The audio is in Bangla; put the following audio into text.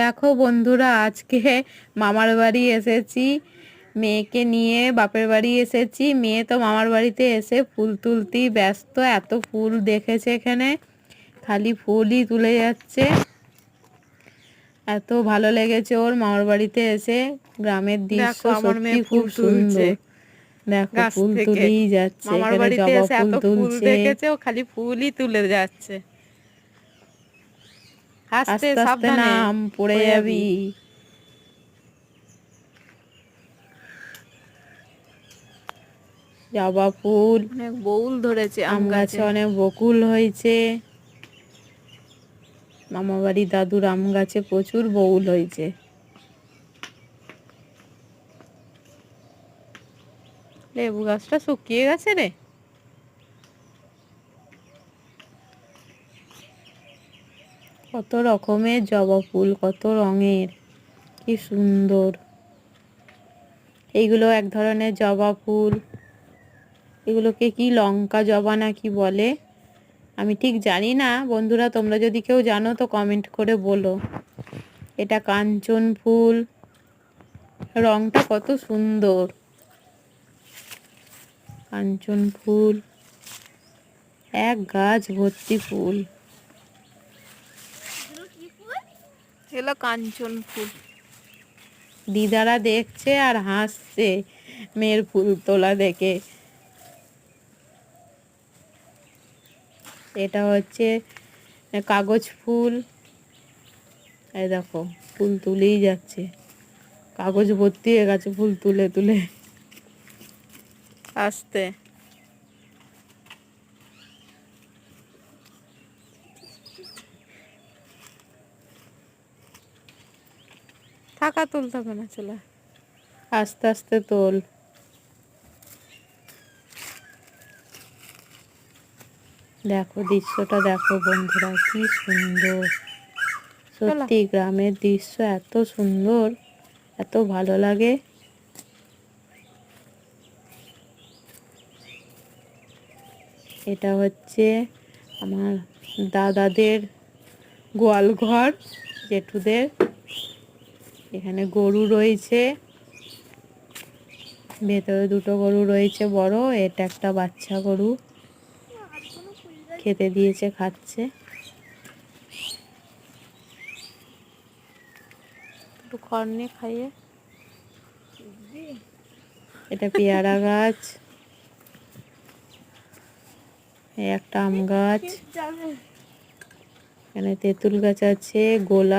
দেখো বন্ধুরা, আজকে মামার বাড়ি এসেছি। মেয়েকে নিয়ে বাপের বাড়ি এসেছি। মেয়ে তো মামার বাড়িতে এসে ফুল তুলতেই ব্যস্ত। এত ফুল দেখেছে এখানে, খালি ফুলই তুলে যাচ্ছে। এত ভালো লেগেছে ওর মামার বাড়িতে এসে। গ্রামের দৃশ্য সত্যি খুব সুন্দর। দেখো ফুল তুলেই যাচ্ছে, এখানে জবা ফুল তুলছে। ও খালি ফুলই তুলে যাচ্ছে। আস্তে আস্তে নাম, পড়ে যাবি। জবা ফুল, অনেক বউল ধরেছে আম গাছে অনেক বকুল হয়েছে। মামা বাড়ি দাদুর আম গাছে প্রচুর বউল হয়েছে। লেবু গাছটা শুকিয়ে গেছে রে। কত রকমের জবা ফুল, কত রঙের, কি সুন্দর। এইগুলো এক ধরনের জবা ফুল। এগুলোকে কি লঙ্কা জবা না কি বলে, আমি ঠিক জানি না। বন্ধুরা, তোমরা যদি কেউ জানো তো কমেন্ট করে বলো। এটা কাঞ্চন ফুল, রংটা কত সুন্দর। কাঞ্চন ফুল, এক গাছ ভর্তি ফুল। এগুলো কাঞ্চন ফুল। দিদারা দেখছে আর হাসছে মেয়ের ফুল তোলা দেখে। এটা হচ্ছে কাগজ ফুল। এই দেখো ফুল তুলেই যাচ্ছে, কাগজ ভর্তি হয়ে গেছে ফুল তুলে তুলে। আস্তে থাকা তুলতে হবে না, চলে আস্তে আস্তে তোল। দেখো দৃশ্যটা দেখো বন্ধুরা, কি সুন্দর। সত্যি গ্রামের দৃশ্য এত সুন্দর, এত ভালো লাগে। এটা হচ্ছে আমার দাদাদের গোয়াল ঘর, জেঠুদের। এখানে গরু রয়েছে, ভেতরে দুটো গরু রয়েছে বড়। এটা একটা বাচ্চা গরু, খেতে দিয়েছে, খাচ্ছে। একটু খড় নিয়ে খাইয়ে। এটা পেয়ারা গাছ, একটা আম গাছ, এখানে তেঁতুল গাছ আছে, গোলাপ।